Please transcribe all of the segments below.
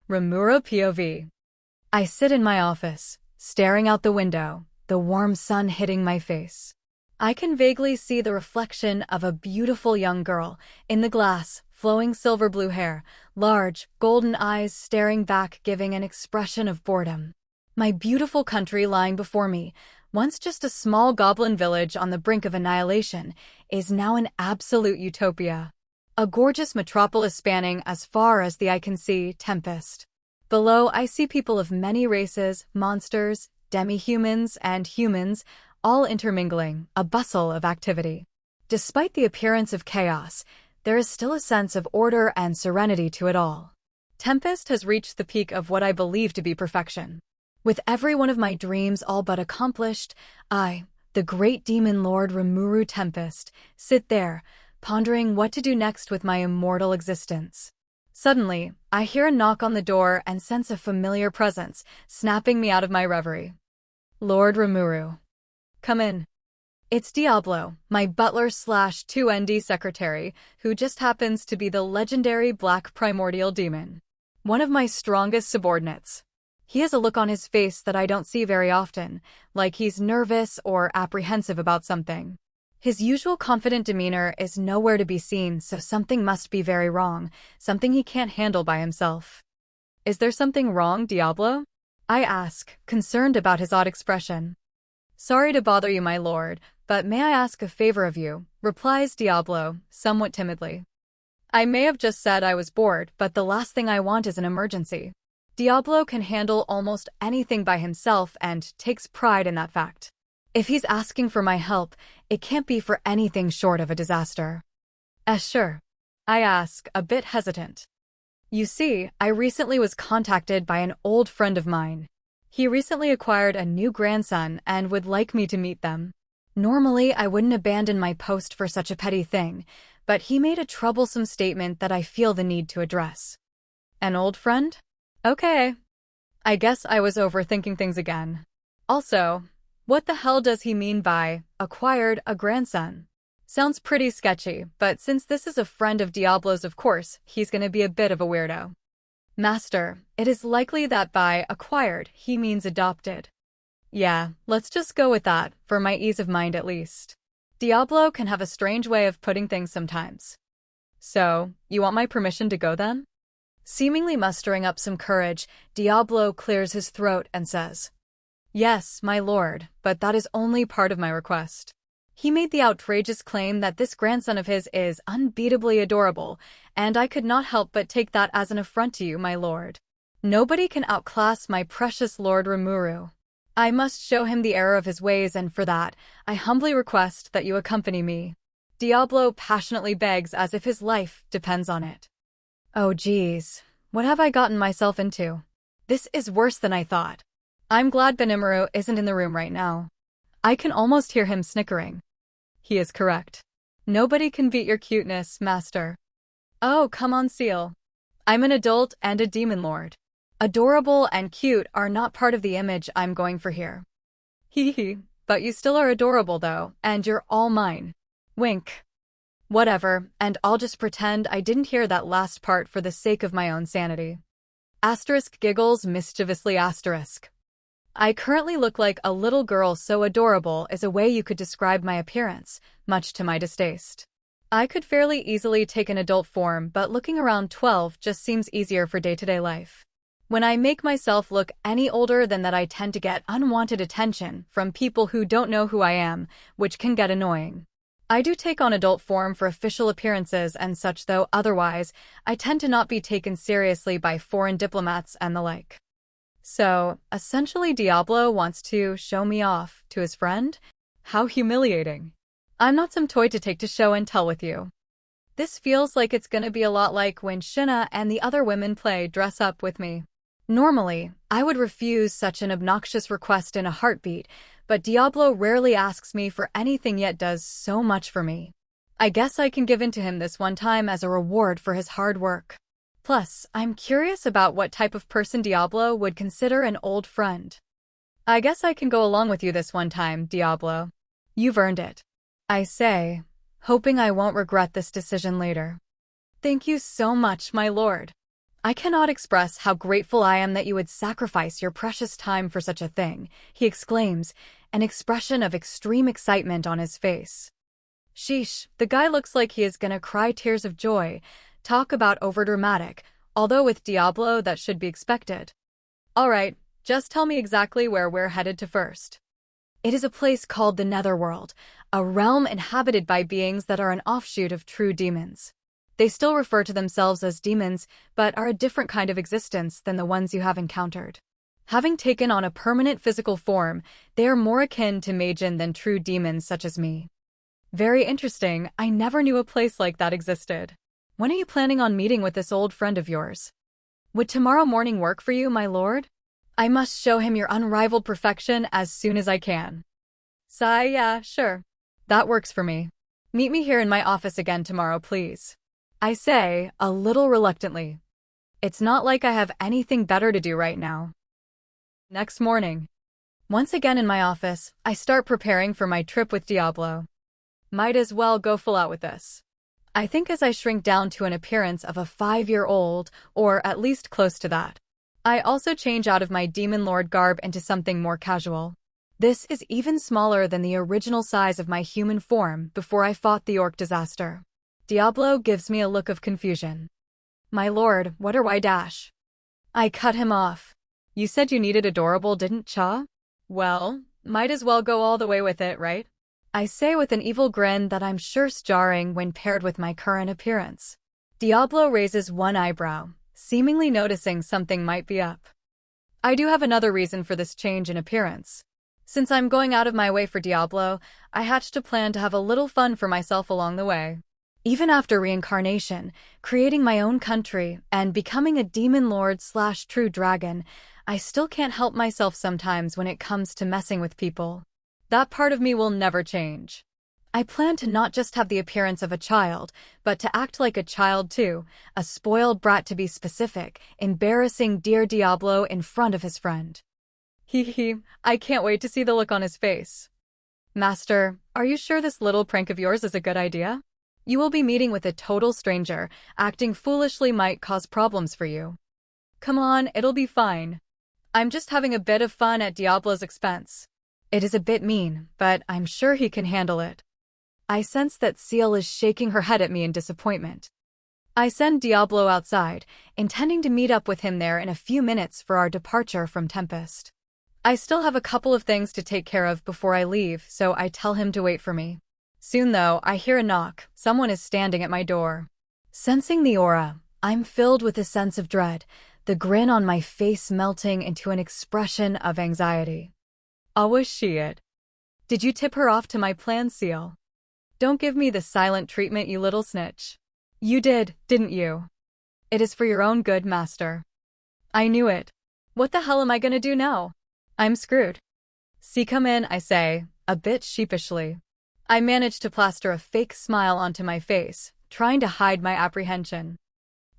Rimuru POV. I sit in my office, staring out the window, the warm sun hitting my face. I can vaguely see the reflection of a beautiful young girl in the glass, flowing silver blue hair, large, golden eyes staring back, giving an expression of boredom. My beautiful country lying before me, once just a small goblin village on the brink of annihilation, is now an absolute utopia. A gorgeous metropolis spanning as far as the eye can see, Tempest. Below, I see people of many races, monsters, demi-humans, and humans, all intermingling, a bustle of activity. Despite the appearance of chaos, there is still a sense of order and serenity to it all. Tempest has reached the peak of what I believe to be perfection. With every one of my dreams all but accomplished, I, the great demon lord Rimuru Tempest, sit there, pondering what to do next with my immortal existence. Suddenly, I hear a knock on the door and sense a familiar presence, snapping me out of my reverie. Lord Rimuru. Come in. It's Diablo, my butler/2ND secretary, who just happens to be the legendary Black Primordial Demon. One of my strongest subordinates. He has a look on his face that I don't see very often, like he's nervous or apprehensive about something. His usual confident demeanor is nowhere to be seen, so something must be very wrong, something he can't handle by himself. Is there something wrong, Diablo? I ask, concerned about his odd expression. Sorry to bother you, my lord, but may I ask a favor of you, replies Diablo, somewhat timidly. I may have just said I was bored, but the last thing I want is an emergency. Diablo can handle almost anything by himself and takes pride in that fact. If he's asking for my help, it can't be for anything short of a disaster. Sure. I ask, a bit hesitant. You see, I recently was contacted by an old friend of mine. He recently acquired a new grandson and would like me to meet them. Normally, I wouldn't abandon my post for such a petty thing, but he made a troublesome statement that I feel the need to address. An old friend? Okay. I guess I was overthinking things again. Also, what the hell does he mean by acquired a grandson? Sounds pretty sketchy, but since this is a friend of Diablo's, of course, he's gonna be a bit of a weirdo. Master, it is likely that by acquired, he means adopted. Yeah, let's just go with that, for my ease of mind at least. Diablo can have a strange way of putting things sometimes. So, you want my permission to go then? Seemingly mustering up some courage, Diablo clears his throat and says, Yes, my lord, but that is only part of my request. He made the outrageous claim that this grandson of his is unbeatably adorable, and I could not help but take that as an affront to you, my lord. Nobody can outclass my precious lord Rimuru. I must show him the error of his ways, and for that, I humbly request that you accompany me. Diablo passionately begs as if his life depends on it. Oh geez, what have I gotten myself into? This is worse than I thought. I'm glad Benimaru isn't in the room right now. I can almost hear him snickering. He is correct. Nobody can beat your cuteness, master. Oh, come on, Seal. I'm an adult and a demon lord. Adorable and cute are not part of the image I'm going for here. Hee hee, but you still are adorable though, and you're all mine. Wink. Whatever, and I'll just pretend I didn't hear that last part for the sake of my own sanity. Asterisk giggles mischievously asterisk. I currently look like a little girl, so adorable is a way you could describe my appearance, much to my distaste. I could fairly easily take an adult form, but looking around 12 just seems easier for day-to-day life. When I make myself look any older than that, I tend to get unwanted attention from people who don't know who I am, which can get annoying. I do take on adult form for official appearances and such, though otherwise, I tend to not be taken seriously by foreign diplomats and the like. So, essentially Diablo wants to show me off to his friend? How humiliating. I'm not some toy to take to show and tell with you. This feels like it's gonna be a lot like when Shinna and the other women play dress up with me. Normally, I would refuse such an obnoxious request in a heartbeat, but Diablo rarely asks me for anything yet does so much for me. I guess I can give in to him this one time as a reward for his hard work. Plus, I'm curious about what type of person Diablo would consider an old friend. I guess I can go along with you this one time, Diablo. You've earned it. I say, hoping I won't regret this decision later. Thank you so much, my lord. I cannot express how grateful I am that you would sacrifice your precious time for such a thing, he exclaims, an expression of extreme excitement on his face. Sheesh, the guy looks like he is gonna cry tears of joy. Talk about overdramatic, although with Diablo that should be expected. Alright, just tell me exactly where we're headed to first. It is a place called the Netherworld, a realm inhabited by beings that are an offshoot of true demons. They still refer to themselves as demons, but are a different kind of existence than the ones you have encountered. Having taken on a permanent physical form, they are more akin to Majin than true demons such as me. Very interesting, I never knew a place like that existed. When are you planning on meeting with this old friend of yours? Would tomorrow morning work for you, my lord? I must show him your unrivaled perfection as soon as I can. Sigh, yeah, sure. That works for me. Meet me here in my office again tomorrow, please. I say, a little reluctantly. It's not like I have anything better to do right now. Next morning. Once again in my office, I start preparing for my trip with Diablo. Might as well go full out with this. I think as I shrink down to an appearance of a 5-year-old, or at least close to that. I also change out of my Demon Lord garb into something more casual. This is even smaller than the original size of my human form before I fought the orc disaster. Diablo gives me a look of confusion. My lord, what are why dash? I cut him off. You said you needed adorable, didn't cha? Well, might as well go all the way with it, right? I say with an evil grin that I'm sure's jarring when paired with my current appearance. Diablo raises one eyebrow, seemingly noticing something might be up. I do have another reason for this change in appearance. Since I'm going out of my way for Diablo, I hatched a plan to have a little fun for myself along the way. Even after reincarnation, creating my own country, and becoming a demon lord/true dragon, I still can't help myself sometimes when it comes to messing with people. That part of me will never change. I plan to not just have the appearance of a child, but to act like a child too, a spoiled brat to be specific, embarrassing dear Diablo in front of his friend. Hee, I can't wait to see the look on his face. Master, are you sure this little prank of yours is a good idea? You will be meeting with a total stranger. Acting foolishly might cause problems for you. Come on, it'll be fine. I'm just having a bit of fun at Diablo's expense. It is a bit mean, but I'm sure he can handle it. I sense that Seal is shaking her head at me in disappointment. I send Diablo outside, intending to meet up with him there in a few minutes for our departure from Tempest. I still have a couple of things to take care of before I leave, so I tell him to wait for me. Soon though, I hear a knock. Someone is standing at my door. Sensing the aura, I'm filled with a sense of dread, the grin on my face melting into an expression of anxiety. Was she it? Did you tip her off to my plan, Seal? Don't give me the silent treatment, you little snitch. You did, didn't you? It is for your own good, master. I knew it. What the hell am I gonna do now? I'm screwed. See, come in, I say, a bit sheepishly. I manage to plaster a fake smile onto my face, trying to hide my apprehension.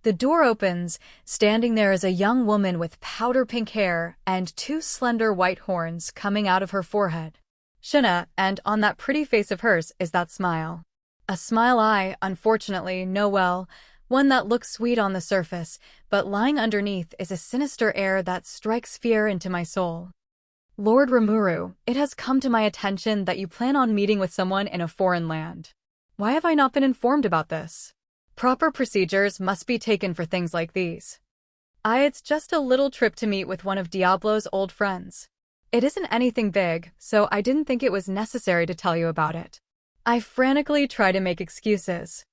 The door opens. Standing there is a young woman with powder pink hair and 2 slender white horns coming out of her forehead. Shana, and on that pretty face of hers is that smile. A smile I, unfortunately, know well, one that looks sweet on the surface, but lying underneath is a sinister air that strikes fear into my soul. Lord Rimuru, it has come to my attention that you plan on meeting with someone in a foreign land. Why have I not been informed about this? Proper procedures must be taken for things like these. It's just a little trip to meet with one of Diablo's old friends. It isn't anything big, so I didn't think it was necessary to tell you about it. I frantically try to make excuses.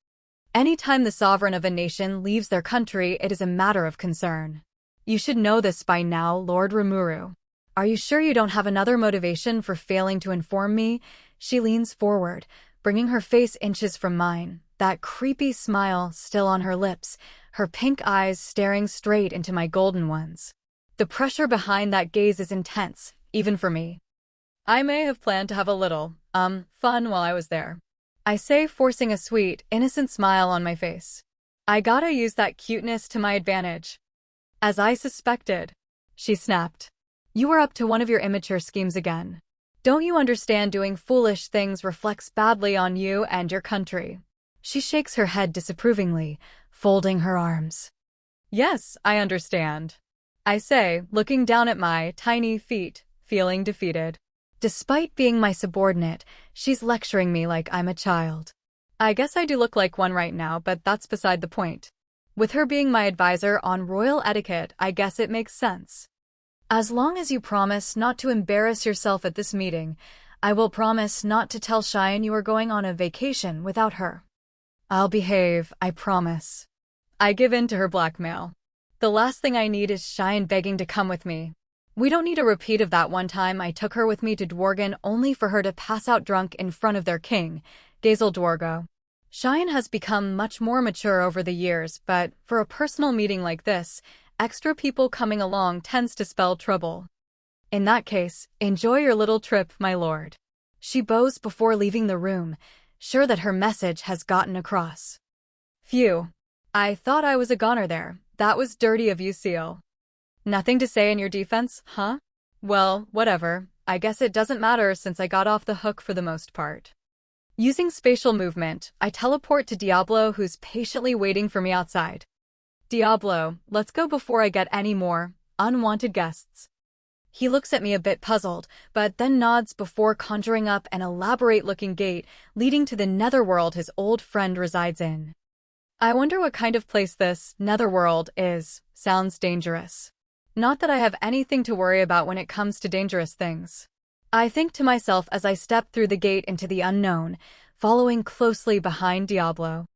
Anytime the sovereign of a nation leaves their country, it is a matter of concern. You should know this by now, Lord Rimuru. Are you sure you don't have another motivation for failing to inform me? She leans forward, bringing her face inches from mine, that creepy smile still on her lips, her pink eyes staring straight into my golden ones. The pressure behind that gaze is intense, even for me. I may have planned to have a little, fun while I was there. I say, forcing a sweet, innocent smile on my face. I gotta use that cuteness to my advantage. As I suspected, she snapped. You are up to one of your immature schemes again. Don't you understand doing foolish things reflects badly on you and your country? She shakes her head disapprovingly, folding her arms. Yes, I understand. I say, looking down at my tiny feet, feeling defeated. Despite being my subordinate, she's lecturing me like I'm a child. I guess I do look like one right now, but that's beside the point. With her being my advisor on royal etiquette, I guess it makes sense. As long as you promise not to embarrass yourself at this meeting, I will promise not to tell Cheyenne you are going on a vacation without her. I'll behave, I promise. I give in to her blackmail. The last thing I need is Cheyenne begging to come with me. We don't need a repeat of that one time I took her with me to Dworgen only for her to pass out drunk in front of their king, Gazel Dworgo. Cheyenne has become much more mature over the years, but for a personal meeting like this, extra people coming along tends to spell trouble. In that case, enjoy your little trip, my lord. She bows before leaving the room, sure that her message has gotten across. Phew. I thought I was a goner there. That was dirty of you, Seal. Nothing to say in your defense, huh? Well, whatever. I guess it doesn't matter since I got off the hook for the most part. Using spatial movement, I teleport to Diablo, who's patiently waiting for me outside. Diablo, let's go before I get any more unwanted guests. He looks at me a bit puzzled, but then nods before conjuring up an elaborate-looking gate leading to the Netherworld his old friend resides in. I wonder what kind of place this Netherworld is. Sounds dangerous. Not that I have anything to worry about when it comes to dangerous things. I think to myself as I step through the gate into the unknown, following closely behind Diablo.